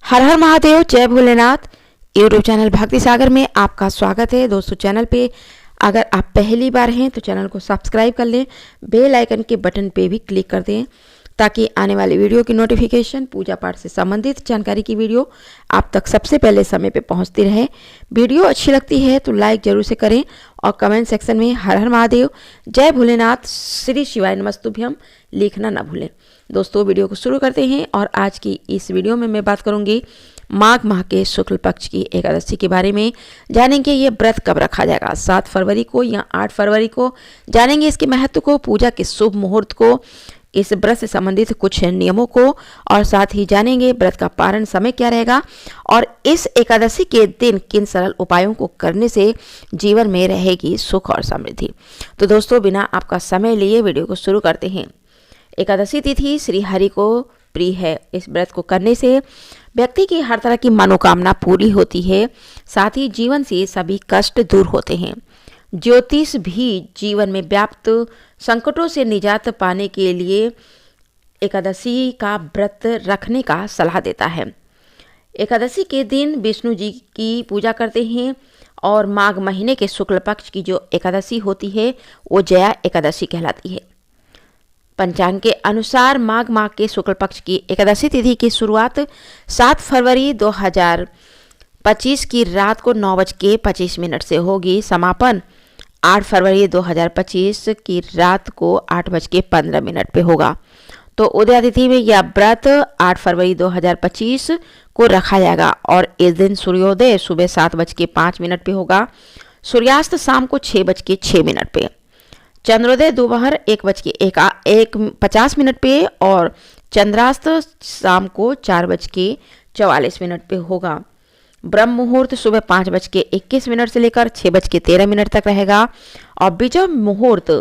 हर हर महादेव, जय Bholenath. YouTube channel भक्ति सागर में आपका स्वागत है। दोस्तों, चैनल पे अगर आप पहली बार हैं तो चैनल को सब्सक्राइब कर लें, बेल आइकन के बटन पे भी क्लिक कर दें ताकि आने वाली वीडियो की नोटिफिकेशन, पूजा पाठ से संबंधित जानकारी की वीडियो आप तक सबसे पहले समय पे पहुंचती रहे। वीडियो अच्छी लगती है तो लाइक जरूर से करें और कमेंट सेक्शन में हर हर महादेव, जय भोलेनाथ, श्री शिवाय नमस्तुभ्यम लिखना ना भूलें। दोस्तों, वीडियो को शुरू करते हैं और आज की इस वीडियो में मैं बात करूंगी माघ माह के शुक्ल पक्ष की एकादशी के बारे में। जानेंगे ये व्रत कब रखा जाएगा, 7 फरवरी को या 8 फरवरी को। जानेंगे इसके महत्व को, पूजा के शुभ मुहूर्त को, इस व्रत से संबंधित कुछ नियमों को और साथ ही जानेंगे व्रत का पारण समय क्या रहेगा और इस एकादशी के दिन किन सरल उपायों को करने से जीवन में रहेगी सुख और समृद्धि। तो दोस्तों, बिना आपका समय लिए वीडियो को शुरू करते हैं। एकादशी तिथि श्री हरि को प्रिय है। इस व्रत को करने से व्यक्ति की हर तरह की मनोकामना पूरी होती है, साथ ही जीवन से सभी कष्ट दूर होते हैं। ज्योतिष भी जीवन में व्याप्त संकटों से निजात पाने के लिए एकादशी का व्रत रखने का सलाह देता है। एकादशी के दिन विष्णु जी की पूजा करते हैं और माघ महीने के शुक्ल पक्ष की जो एकादशी होती है वो जया एकादशी कहलाती है। पंचांग के अनुसार माघ माह के शुक्ल पक्ष की एकादशी तिथि की शुरुआत 7 फरवरी 2025 की रात को 9:25 से होगी। समापन 8 फरवरी 2025 की रात को 8:15 पे होगा। तो उदया तिथि में यह व्रत 8 फरवरी 2025 को रखा जाएगा और इस दिन सूर्योदय सुबह 7:05 पे होगा। सूर्यास्त शाम को 6:06 पे, चंद्रोदय दोपहर 1:50 पे और चंद्रास्त शाम को 4:44 पे होगा। ब्रह्म मुहूर्त सुबह 5:21 से लेकर 6:13 तक रहेगा और विजय मुहूर्त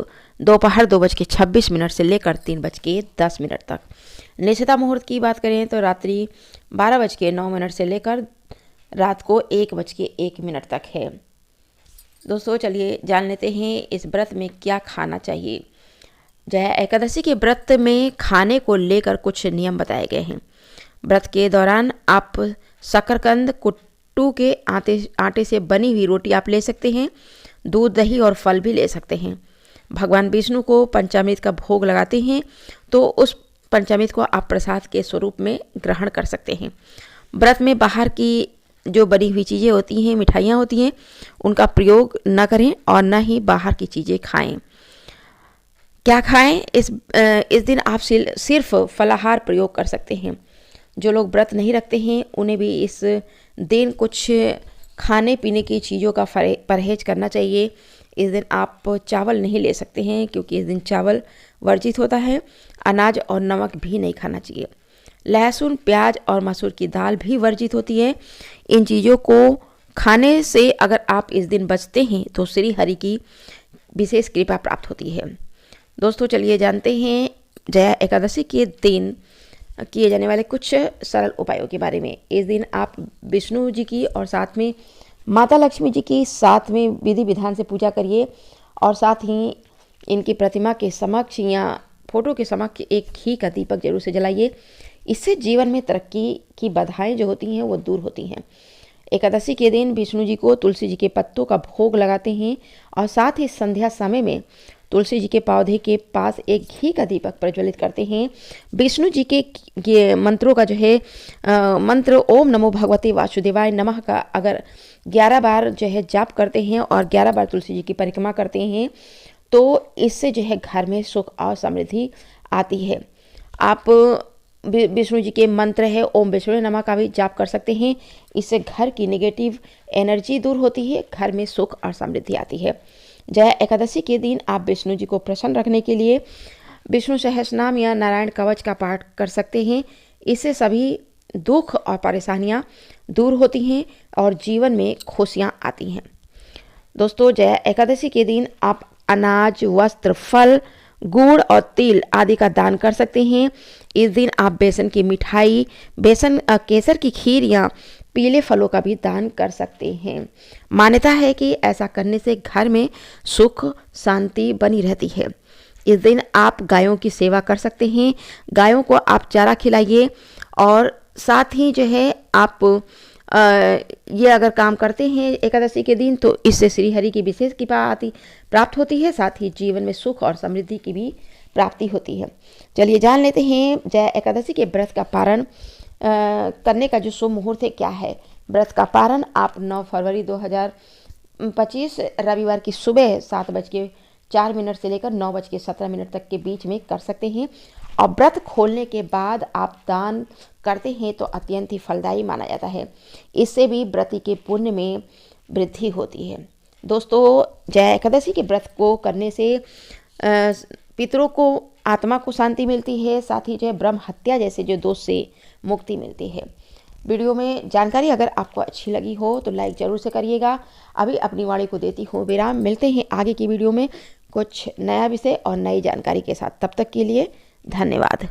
दोपहर 2:26 से लेकर 3:10 तक। निशिता मुहूर्त की बात करें तो रात्रि 12:09 से लेकर रात को 1:01 तक है। दोस्तों, चलिए जान लेते हैं इस व्रत में क्या खाना चाहिए। जया एकादशी के व्रत में खाने को लेकर कुछ नियम बताए गए हैं। व्रत के दौरान आप शकरकंद, कुट्टू के आटे से बनी हुई रोटी आप ले सकते हैं। दूध, दही और फल भी ले सकते हैं। भगवान विष्णु को पंचामृत का भोग लगाते हैं तो उस पंचामृत को आप प्रसाद के स्वरूप में ग्रहण कर सकते हैं। व्रत में बाहर की जो बनी हुई चीज़ें होती हैं, मिठाइयाँ होती हैं, उनका प्रयोग न करें और न ही बाहर की चीज़ें खाएं। क्या खाएं? इस दिन आप सिर्फ फलाहार प्रयोग कर सकते हैं। जो लोग व्रत नहीं रखते हैं उन्हें भी इस दिन कुछ खाने पीने की चीज़ों का परहेज करना चाहिए। इस दिन आप चावल नहीं ले सकते हैं क्योंकि इस दिन चावल वर्जित होता है। अनाज और नमक भी नहीं खाना चाहिए। लहसुन, प्याज और मसूर की दाल भी वर्जित होती है। इन चीज़ों को खाने से अगर आप इस दिन बचते हैं तो श्री हरि की विशेष कृपा प्राप्त होती है। दोस्तों, चलिए जानते हैं जया एकादशी के दिन किए जाने वाले कुछ सरल उपायों के बारे में। इस दिन आप विष्णु जी की और साथ में माता लक्ष्मी जी की साथ में विधि विधान से पूजा करिए और साथ ही इनकी प्रतिमा के समक्ष या फोटो के समक्ष एक घी का दीपक जरूर से जलाइए। इससे जीवन में तरक्की की बाधाएं जो होती हैं वो दूर होती हैं। एकादशी के दिन विष्णु जी को तुलसी जी के पत्तों का भोग लगाते हैं और साथ ही संध्या समय में तुलसी जी के पौधे के पास एक घी का दीपक प्रज्वलित करते हैं। विष्णु जी के मंत्रों का जो है मंत्र ओम नमो भगवते वासुदेवाय नमः का अगर 11 बार जो है जाप करते हैं और 11 बार तुलसी जी की परिक्रमा करते हैं तो इससे जो है घर में सुख और समृद्धि आती है। आप विष्णु जी के मंत्र है ओम विष्णु नमः का भी जाप कर सकते हैं। इससे घर की नेगेटिव एनर्जी दूर होती है, घर में सुख और समृद्धि आती है। जया एकादशी के दिन आप विष्णु जी को प्रसन्न रखने के लिए विष्णु सहस्रनाम या नारायण कवच का पाठ कर सकते हैं। इससे सभी दुख और परेशानियां दूर होती हैं और जीवन में खुशियां आती हैं। दोस्तों, जया एकादशी के दिन आप अनाज, वस्त्र, फल, गुड़ और तिल आदि का दान कर सकते हैं। इस दिन आप बेसन की मिठाई, केसर की खीर या पीले फलों का भी दान कर सकते हैं। मान्यता है कि ऐसा करने से घर में सुख शांति बनी रहती है। इस दिन आप गायों की सेवा कर सकते हैं। गायों को आप चारा खिलाइए और साथ ही जो है आप ये अगर काम करते हैं एकादशी के दिन तो इससे श्री हरि की विशेष कृपा प्राप्त होती है, साथ ही जीवन में सुख और समृद्धि की भी प्राप्ति होती है। चलिए जान लेते हैं जया एकादशी के व्रत का पारण करने का जो शुभ मुहूर्त है क्या है। व्रत का पारण आप 9 फरवरी 2025 रविवार की सुबह 7:04 से लेकर 9:17 तक के बीच में कर सकते हैं। और व्रत खोलने के बाद आप दान करते हैं तो अत्यंत ही फलदायी माना जाता है। इससे भी व्रती के पुण्य में वृद्धि होती है। दोस्तों, जया एकादशी के व्रत को करने से पितरों को आत्मा को शांति मिलती है, साथ ही जो है ब्रह्म हत्या जैसे जो दोष से मुक्ति मिलती है। वीडियो में जानकारी अगर आपको अच्छी लगी हो तो लाइक ज़रूर से करिएगा। अभी अपनी वाणी को देती हूँ विराम। मिलते हैं आगे की वीडियो में कुछ नया विषय और नई जानकारी के साथ। तब तक के लिए धन्यवाद।